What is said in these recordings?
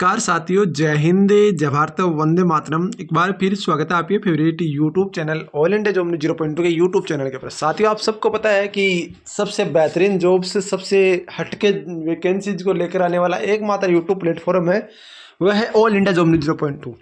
नमस्कार साथियों, जय हिंद, जय भारत, वंदे मातरम। एक बार फिर स्वागत है आपके favourite YouTube channel all India job news 0.2 के यूट्यूब चैनल के ऊपर। साथियों, आप सबको पता है कि सबसे बेहतरीन जॉब से सबसे हटके वैकेंसीज को लेकर आने वाला एकमात्र यूट्यूब प्लेटफॉर्म है, वह है ऑल इंडिया जॉब न्यूज़ 0.2।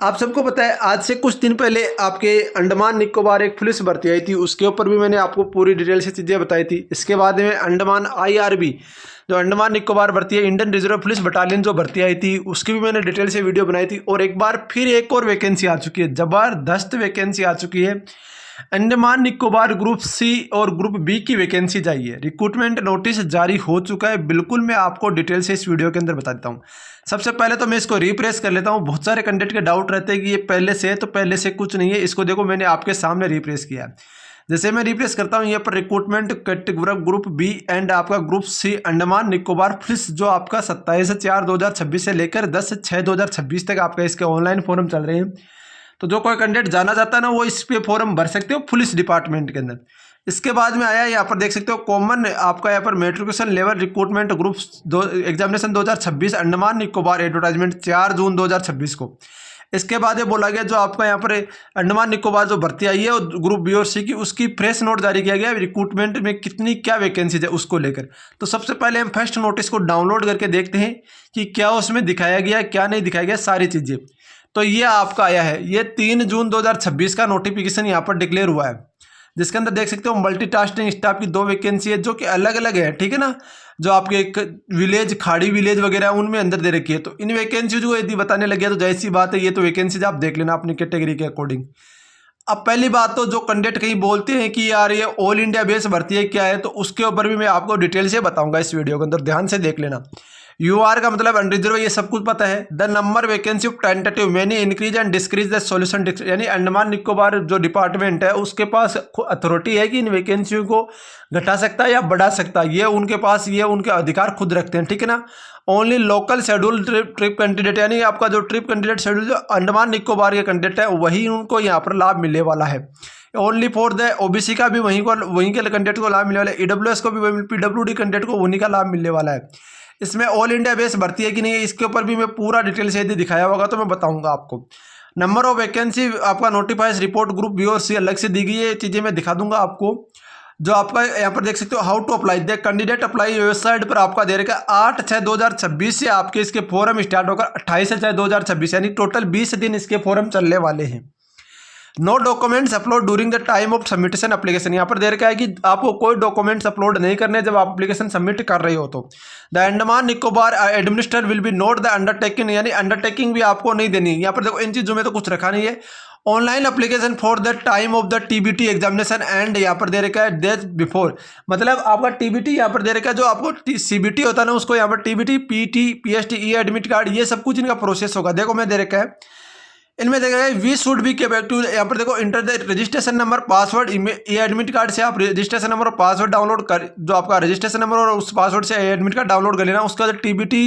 आप सबको पता है, आज से कुछ दिन पहले आपके अंडमान निकोबार एक पुलिस भर्ती आई थी, उसके ऊपर भी मैंने आपको पूरी डिटेल से चीज़ें बताई थी। इसके बाद में अंडमान IRB जो अंडमान निकोबार भर्ती है, इंडियन रिजर्व पुलिस बटालियन जो भर्ती आई थी, उसकी भी मैंने डिटेल से वीडियो बनाई थी। और एक बार फिर एक और वैकेंसी आ चुकी है, ज़बरदस्त वैकेंसी आ चुकी है। अंडमान निकोबार ग्रुप C और ग्रुप B की वैकेंसी चाहिए। रिक्रूटमेंट नोटिस जारी हो चुका है, बिल्कुल मैं आपको डिटेल से इस वीडियो के अंदर बता देता हूँ। सबसे पहले तो मैं इसको रिप्रेस कर लेता हूँ। बहुत सारे कैंडिडेट के डाउट रहते हैं कि ये पहले से है, तो पहले से कुछ नहीं है। इसको देखो, मैंने आपके सामने रिप्रेस किया है। जैसे मैं रिप्लेस करता हूँ, यहाँ पर recruitment category group B and आपका group C Andaman Nicobar police, जो आपका 27/4/2026 से लेकर 10/6/2026 तक आपका इसके ऑनलाइन फॉर्म चल रहे हैं। तो जो कोई कैंडिडेट जाना चाहता है ना, वो इस पे फॉर्म भर सकते हो पुलिस डिपार्टमेंट के अंदर। इसके बाद में आया, यहाँ पर देख सकते हो, कॉमन आपका यहाँ पर matriculation level recruitment group examination 2026 Andaman Nicobar advertisement 4 जून 2026 को। इसके बाद ये बोला गया, जो आपका यहाँ पर अंडमान निकोबार जो भर्ती आई है ग्रुप B और C की, उसकी फ्रेश नोट जारी किया गया है रिक्रूटमेंट में कितनी क्या वैकेंसीज है उसको लेकर। तो सबसे पहले हम फर्स्ट नोटिस को डाउनलोड करके देखते हैं कि क्या उसमें दिखाया गया, क्या नहीं दिखाया गया, सारी चीज़ें। तो ये आपका आया है, ये 3 जून 2026 का नोटिफिकेशन यहाँ पर डिक्लेयर हुआ है, जिसके अंदर देख सकते हो मल्टीटास्किंग स्टाफ की 2 वैकेंसी है, जो कि अलग अलग है, ठीक है ना। जो आपके एक विलेज, खाड़ी विलेज वगैरह उनमें अंदर दे रखी है। तो इन वैकेंसी को यदि बताने लगे तो जैसी बात है, ये तो वैकेंसीज आप देख लेना अपनी कैटेगरी के अकॉर्डिंग। अब पहली बात तो, जो कैंडिडेट कहीं बोलते हैं कि यार ये ऑल इंडिया बेस भर्ती है, क्या है, तो उसके ऊपर भी मैं आपको डिटेल से बताऊंगा इस वीडियो के अंदर, ध्यान से देख लेना। UR का मतलब अनरिजर्व, ये सब कुछ पता है। The number vacancy of tentative many increase and decrease the solution, यानी अंडमान निकोबार जो डिपार्टमेंट है उसके पास अथॉरिटी है कि इन वैकेंसियों को घटा सकता है या बढ़ा सकता है। ये उनके पास, ये उनके अधिकार खुद रखते हैं, ठीक है ना। Only local schedule trip candidate, यानी आपका जो ट्रिप कैंडिडेट शेड्यूल जो अंडमान निकोबार के कैंडिडेट है, वही उनको यहाँ पर लाभ मिलने वाला है। ओनली फॉर द OBC का भी वहीं के कैंडिडेट को लाभ मिलने वाला है। EWS को भी, PWD कैंडिडेट को उन्हीं का लाभ मिलने वाला है। इसमें ऑल इंडिया बेस भर्ती है कि नहीं, इसके ऊपर भी मैं पूरा डिटेल से यदि दिखाया होगा तो मैं बताऊंगा आपको। नंबर ऑफ वैकेंसी आपका नोटिफाइज रिपोर्ट ग्रुप B और C अलग से दी गई है, ये चीज़ें मैं दिखा दूंगा आपको। जो आपका यहाँ पर देख सकते हो, how to apply, the candidate apply website पर आपका दे रखा 8/6/2026 से आपके इसके फॉर्म स्टार्ट होकर 28/6/2026, यानी टोटल 20 दिन इसके फॉर्म चलने वाले हैं। No documents upload during the time of submission application, यहाँ पर दे रखा है कि आपको कोई डॉक्यूमेंट्स अपलोड नहीं करने जब आप एप्लीकेशन सबमिट कर रहे हो। तो the Andaman Nicobar administrator will be note the undertaking, यानी अंडरटेकिंग भी आपको नहीं देनी। यहाँ पर देखो, इन चीज़ों में तो कुछ रखा नहीं है। Online application for the time of the TBT examination and यहाँ पर दे रखा है डेज बिफोर, मतलब आपका TBT यहाँ पर दे रखा है, जो आपको CBT होता है ना, उसको यहाँ पर TBT, PT, PST, admit card, ये सब कुछ इनका प्रोसेस होगा। देखो मैं दे रखा है, इनमें देखा है वी शुड बी कैपेबल, यहाँ पर देखो enter the registration number password, ये एडमिट कार्ड से आप रजिस्ट्रेशन नंबर और पासवर्ड डाउनलोड कर, जो आपका रजिस्ट्रेशन नंबर और उस पासवर्ड से एडमिट कार्ड डाउनलोड कर लेना। उसके बाद TBT,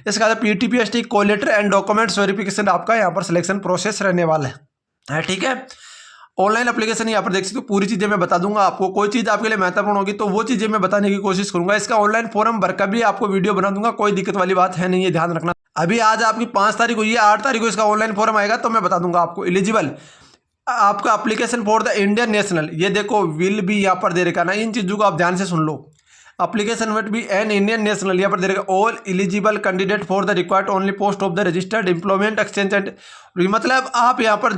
इसके बाद PT, PST, कोलेटर and documents verification आपका यहाँ पर सिलेक्शन प्रोसेस रहने वाला है, ठीक है। ऑनलाइन एप्लीकेशन यहाँ पर देख सकते हो, पूरी चीज़ें मैं बता दूंगा आपको। कोई चीज़ आपके लिए महत्वपूर्ण होगी तो वो चीज़ें मैं बताने की कोशिश करूंगा। इसका ऑनलाइन फॉर्म भर कर भी आपको वीडियो बना दूंगा, कोई दिक्कत वाली बात है नहीं, ये ध्यान रखना। अभी आज आपकी 5 तारीख हुई है, 8 तारीख को इसका ऑनलाइन फॉर्म आएगा, तो मैं बता दूंगा आपको। एलिजिबल आपका application for the Indian national, ये देखो विल भी यहाँ पर दे रखा ना, इन चीज़ों को आप ध्यान से सुन लो। Application will be an Indian national, यहाँ पर दे रखा all eligible candidate for the required only post of the registered employment exchange and, मतलब आप यहाँ पर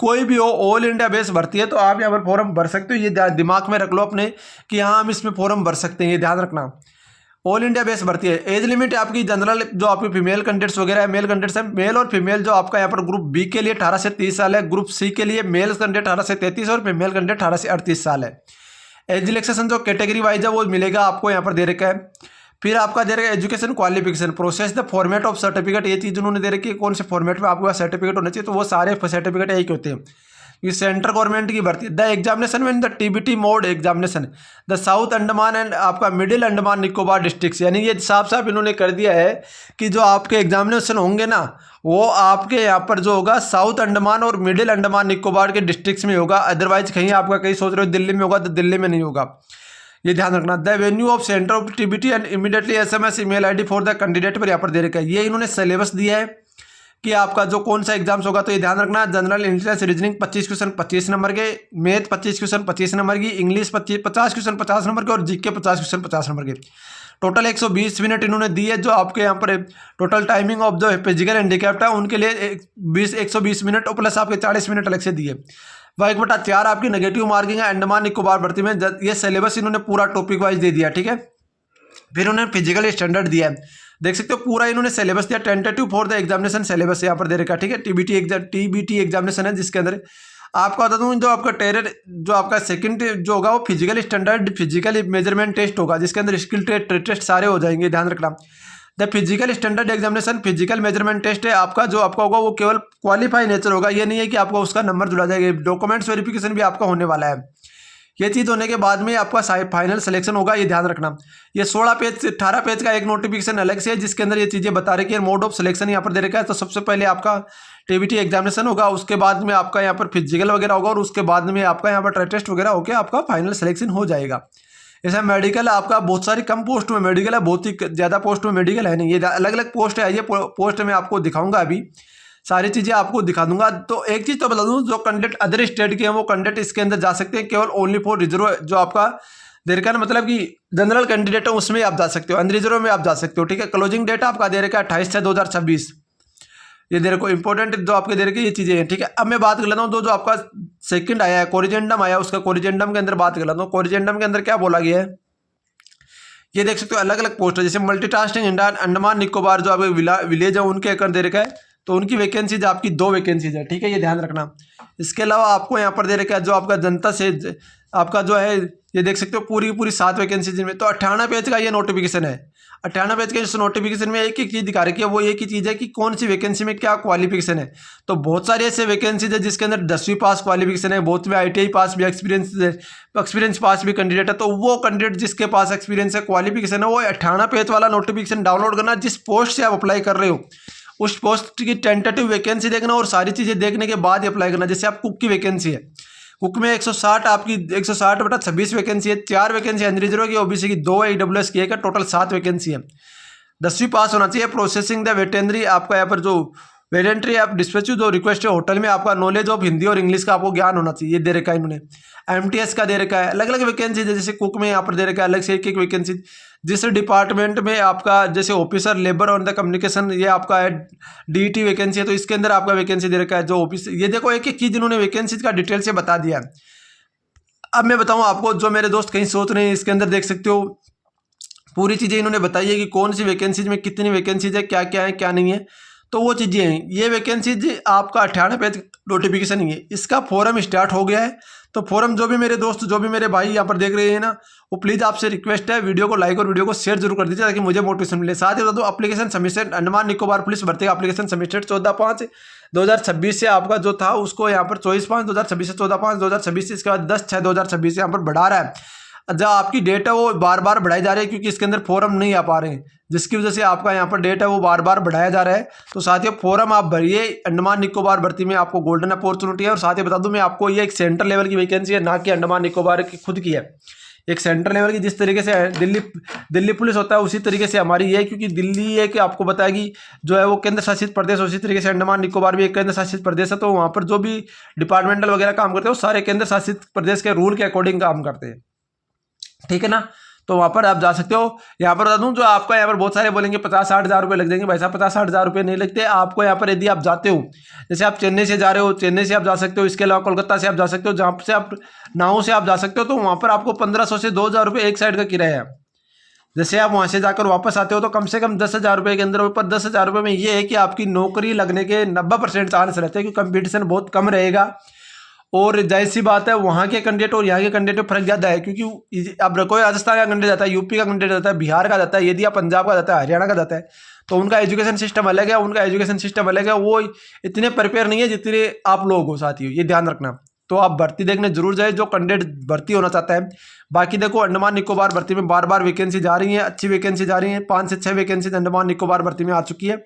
कोई भी हो, ऑल इंडिया बेस भर्ती है तो आप यहाँ पर फॉर्म भर सकते हो। ये दिमाग में रख लो अपने कि हाँ हम इसमें फॉर्म भर सकते हैं, ये ध्यान रखना। ऑल इंडिया बेस भर्ती है। एज लिमिट आपकी जनरल, जो आपकी फीमेल कैंडिडेट्स वगैरह है, मेल कैंडिडेट्स है, मेल और फीमेल जो आपका यहाँ पर ग्रुप B के लिए 18 से 30 साल है, ग्रुप C के लिए मेल कैंडिडेट 18 से 33 और फीमेल कैंडिडेट 18 से 38 साल है। एज रिलैक्सेशन जो कैटेगरी वाइज है वो मिलेगा आपको, यहाँ पर दे रखा है। फिर आपका दे रखा है education qualification, process the format of certificate, ये चीज़ उन्होंने दे रखी है, कौन से फॉर्मेट में आपके सर्टिफिकेट होना चाहिए। तो वो सारे सर्टिफिकेट एक होते हैं। ये सेंट्रल गवर्नमेंट की भर्ती है। द एग्जामिनेशन में the TBT mode examination the south Andaman and आपका मिडिल अंडमान निकोबार डिस्ट्रिक्ट, यानी ये साफ साफ इन्होंने कर दिया है कि जो आपके एग्जामिनेशन होंगे ना, वो आपके यहाँ पर जो होगा साउथ अंडमान और मिडिल अंडमान निकोबार के डिस्ट्रिक्ट्स में होगा। अदरवाइज कहीं आपका कहीं सोच रहे हो दिल्ली में होगा, तो दिल्ली में नहीं होगा। ये ध्यान रखना। The venue of centre of TBT and immediately SMS email ID for the candidate पर यहाँ पर दे रखा है। ये इन्होंने सिलेबस दिया है कि आपका जो कौन सा एग्जाम्स होगा। तो ये ध्यान रखना, general intelligence reasoning 25 question 25 number के, मैथ 25 क्वेश्चन 25 नंबर की, इंग्लिश 50 क्वेश्चन 50 नंबर के और जीके 50 क्वेश्चन 50 नंबर के। टोटल 120 मिनट इन्होंने दी है। जो आपके यहाँ पर टोटल टाइमिंग ऑफ जो फिजिकल हैंडीकैप्ड है उनके लिए 120 मिनट और प्लस आपके 40 मिनट अलग से दिए। 1/4 आपकी नेगेटिव मार्किंग है अंडमान निकोबार भर्ती में। ये सिलेबस इन्होंने पूरा टॉपिक वाइज दे दिया, ठीक है। फिर उन्होंने फिजिकल स्टैंडर्ड दिया है, देख सकते हो पूरा इन्होंने सिलेबस दिया। Tentative for the examination syllabus यहाँ पर दे रखा है, ठीक है। टीबीटी एग्जामिनेशन है जिसके अंदर आपको बता दूँ जो आपका जो आपका सेकंड जो होगा वो physical standard physical measurement test होगा, जिसके अंदर स्किल टेस्ट सारे हो जाएंगे, ध्यान रखना। The physical standard examination physical measurement test है आपका, जो आपका होगा वो केवल क्वालिफाई नेचर होगा। ये नहीं है कि आपको उसका नंबर जुड़ा जाएगा। डॉक्यूमेंट्स वेरिफिकेशन भी आपका होने वाला है। ये चीज़ होने के बाद में आपका फाइनल सिलेक्शन होगा, ये ध्यान रखना। ये 16 पेज से 18 पेज का एक नोटिफिकेशन अलग से है, जिसके अंदर ये चीज़ें बता रहे कि मोड ऑफ सिलेक्शन यहाँ पर दे रखा है। तो सबसे पहले आपका टीबीटी एग्जामिनेशन होगा, उसके बाद में आपका यहाँ पर फिजिकल वगैरह होगा और उसके बाद में आपका यहाँ पर ट्राई टेस्ट वगैरह होकर आपका फाइनल सिलेक्शन हो जाएगा। ऐसा मेडिकल आपका बहुत सारी कम पोस्ट में मेडिकल है, बहुत ही ज़्यादा पोस्ट में मेडिकल है नहीं। ये अलग अलग पोस्ट है, ये पोस्ट मैं आपको दिखाऊंगा, अभी सारी चीज़ें आपको दिखा दूंगा। तो एक चीज़ तो बता दूं, जो कैंडिडेट अदर स्टेट के हैं वो कैंडिडेट इसके अंदर जा सकते हैं, केवल ओनली फॉर रिजर्व जो आपका दे रखा है, मतलब कि जनरल कैंडिडेट है उसमें आप जा सकते हो, अनरिजर्व में आप जा सकते हो, ठीक है। क्लोजिंग डेट आपका दे रखा है 28/6/2026, ये दे रखो इंपॉर्टेंट जो आपके दे रखे ये चीज़ें हैं, ठीक है। अब मैं बात कर लेता हूँ जो आपका सेकंड आया है कोरिजेंडम आया, उसका कोरिजेंडम के अंदर बात कर लेता हूँ। कोरिजेंडम के अंदर क्या बोला गया है, ये देख सकते हो अलग अलग पोस्ट है, जैसे मल्टीटास्किंग अंडमान निकोबार जो आपके विलेज है उनके अकर दे रखा है। तो उनकी वैकेंसीज आपकी 2 वैकेंसीज है, ठीक है, ये ध्यान रखना। इसके अलावा आपको यहाँ पर दे रखा है जो आपका जनता से आपका जो है ये देख सकते हो पूरी 7 वैकेंसीज में। तो 58 पेज का ये नोटिफिकेशन है। 58 पेज के इस नोटिफिकेशन में एक चीज़ दिखा रखी है, वो एक ही चीज़ है कि कौन सी वैकेंसी में क्या क्वालिफिकेशन है। तो बहुत सारे ऐसे वैकेंसीज है जिसके अंदर 10वीं पास क्वालिफिकेशन है, बहुत में ITI पास भी एक्सपीरियंस पास भी कैंडिडेट है। तो वो कैंडिडेट जिसके पास एक्सपीरियंस है क्वालिफिकेशन है वो 58 पेज वाला नोटिफिकेशन डाउनलोड करना। जिस पोस्ट से आप अप्लाई कर रहे हो उस पोस्ट की टेंटेटिव वैकेंसी देखना और सारी चीज़ें देखने के बाद अप्लाई करना। जैसे आप कुक की वैकेंसी है, कुक में 160 आपकी 160/26 वैकेंसी है, 4 वैकेंसी अनरिजर्व की, OBC की 2 AWS की है, टोटल 7 वैकेंसी है। 10वीं पास होना चाहिए। प्रोसेसिंग द वेटेनरी आपका यहाँ पर जो वेटेनरी आप डिस्पैच जो रिक्वेस्ट है होटल में आपका नॉलेज ऑफ हिंदी और इंग्लिश का आपको ज्ञान होना चाहिए, ये दे रखा है इन्होंने। MTS का दे रखा है, अलग अलग वैकेंसी है। जैसे कुक में यहाँ पर दे रखा है अलग से एक वैकेंसी। जिस डिपार्टमेंट में आपका जैसे ऑफिसर लेबर और द कम्युनिकेशन ये आपका है DET वैकेंसी है, तो इसके अंदर आपका वैकेंसी दे रखा है जो ऑफिस। ये देखो एक एक चीज़ इन्होंने वैकेंसी का डिटेल से बता दिया है। अब मैं बताऊँ आपको, जो मेरे दोस्त कहीं सोच रहे हैं इसके अंदर देख सकते हो पूरी चीज़ें इन्होंने बताई है कि कौन सी वैकेंसीज में कितनी वैकेंसीज है, क्या क्या है क्या नहीं है। तो वो चीज़ें हैं। ये वैकेंसीज आपका 58 पेज नोटिफिकेशन ही है। इसका फॉरम स्टार्ट हो गया है। तो फॉरम जो भी मेरे दोस्त जो भी मेरे भाई यहाँ पर देख रहे हैं ना, वो प्लीज़ आपसे रिक्वेस्ट है वीडियो को लाइक और वीडियो को शेयर जरूर कर दीजिए ताकि मुझे मोटिवेशन मिले। साथ ही बता दूँ application submission Andaman Nicobar police भर्ती का एप्लीकेशन सबमिटेड 14/5/2026 से आपका जो था उसको यहाँ पर 24/5/2026 से 14/5/2026 से इसके बाद 10/6/2026 यहाँ पर बढ़ा रहा है। जो आपकी डेट है वो बार बार बढ़ाई जा रही है क्योंकि इसके अंदर फॉरम नहीं आ पा रहे हैं, जिसकी वजह से आपका यहाँ पर डेट है वो बार बार बढ़ाया जा रहा है। तो साथियों फॉरम आप भरिए। अंडमान निकोबार भर्ती में आपको गोल्डन अपॉर्चुनिटी है। और साथ ही बता दूं मैं आपको ये एक सेंट्रल लेवल की वैकेंसी है, ना कि अंडमान निकोबार की खुद की है। एक सेंट्रल लेवल की जिस तरीके से दिल्ली पुलिस होता है उसी तरीके से हमारी ये, क्योंकि दिल्ली है कि आपको बताएगी जो है वो केंद्र शासित प्रदेश, उसी तरीके से अंडमान निकोबार भी एक केंद्र शासित प्रदेश है। तो वहाँ पर जो भी डिपार्टमेंटल वगैरह काम करते हैं वो सारे केंद्र शासित प्रदेश के रूल के अकॉर्डिंग काम करते हैं, ठीक है ना। तो वहाँ पर आप जा सकते हो। यहाँ पर बता दूँ जो आपका यहाँ पर बहुत सारे बोलेंगे 50-60 हज़ार रुपये लग जाएंगे। भाई साहब 50-60 हज़ार रुपये नहीं लगते आपको। यहाँ पर यदि आप जाते हो, जैसे आप चेन्नई से जा रहे हो, चेन्नई से आप जा सकते हो। इसके अलावा कोलकाता से आप जा सकते हो, जहाँ से आप नाव से आप जा सकते हो। तो वहाँ पर आपको 1500 से 2000 रुपये एक साइड का किराया है। जैसे आप वहाँ से जाकर वापस आते हो तो कम से कम 10,000 रुपये के अंदर ऊपर। 10,000 रुपये में ये है कि आपकी नौकरी लगने के 90% चांस रहते हैं, क्योंकि कंपटीशन बहुत कम रहेगा। और जाहिर सी बात है वहाँ के कैंडिडेट और यहाँ के कैंडिडेट में फर्क ज़्यादा है, क्योंकि अब कोई राजस्थान का कैंडिडेट जाता है, यूपी का कैंडिडेट जाता है, बिहार का जाता है, यदि आप पंजाब का जाता है, हरियाणा का जाता है, तो उनका एजुकेशन सिस्टम अलग है, उनका एजुकेशन सिस्टम अलग है। वो इतने प्रिपेयर नहीं है जितने आप लोग हो साथियों, ये ध्यान रखना। तो आप भर्ती देखने जरूर जाए जो कैंडिडेट भर्ती होना चाहता है। बाकी देखो अंडमान निकोबार भर्ती में बार बार वैकेंसी जा रही है, अच्छी वैकेंसी जा रही है। 5 से 6 वैकेंसी अंडमान निकोबार भर्ती में आ चुकी है।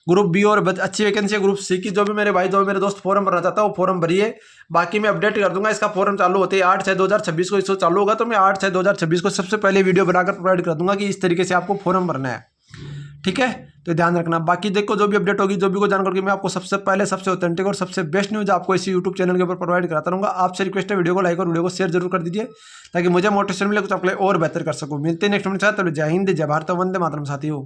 ग्रुप बी और अच्छी वैकेंसी है ग्रुप सी की। जो भी मेरे भाई जो भी मेरे दोस्त फॉर्म भरना चाहता है वो फॉर्म भरिए। बाकी मैं अपडेट कर दूंगा, इसका फॉर्म चालू होते ही 8/6/2026 को इसको चालू होगा, तो मैं 8/6/2026 को सबसे पहले वीडियो बनाकर प्रोवाइड कर दूंगा कि इस तरीके से आपको फॉर्म भरना है। ठीक है, तो ध्यान रखना। बाकी देखो जो भी अपडेट होगी, जो भी को जानकारी मैं आपको सबसे पहले सबसे ऑथेंटिक और सबसे बेस्ट न्यूज आपको इसी यूट्यूब चैनल के ऊपर प्रोवाइड कराता रहूंगा। आपसे रिक्वेस्ट है वीडियो को लाइक और वीडियो को शेयर जरूर कर दीजिए ताकि मुझे मोटिवेशन मिले, कुछ अपने और बेहतर कर सकूं। मिलते हैं नेक्स्ट वीडियो के साथ। जय हिंद, जय भारत, वंदे मातरम साथियों।